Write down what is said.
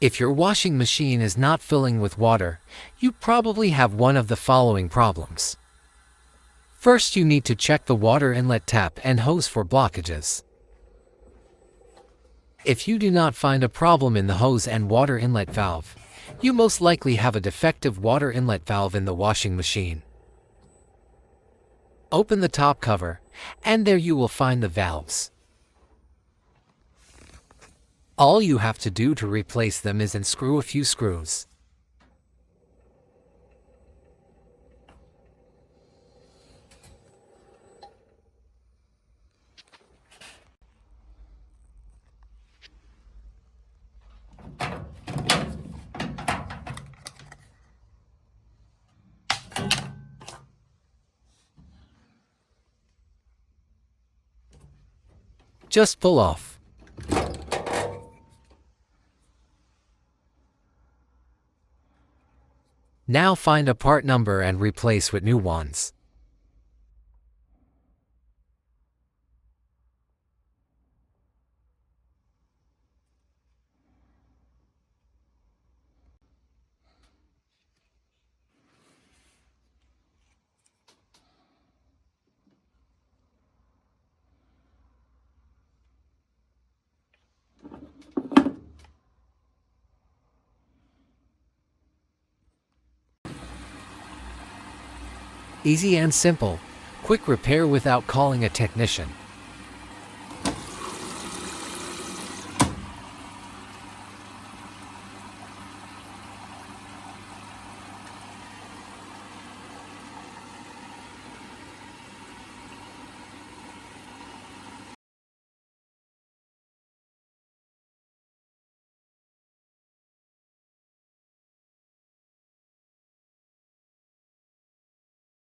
If your washing machine is not filling with water, you probably have one of the following problems. First, you need to check the water inlet tap and hose for blockages. If you do not find a problem in the hose and water inlet valve, you most likely have a defective water inlet valve in the washing machine. Open the top cover, and there you will find the valves. All you have to do to replace them is unscrew a few screws. Just pull off. Now find a part number and replace with new ones. Easy and simple, quick repair without calling a technician.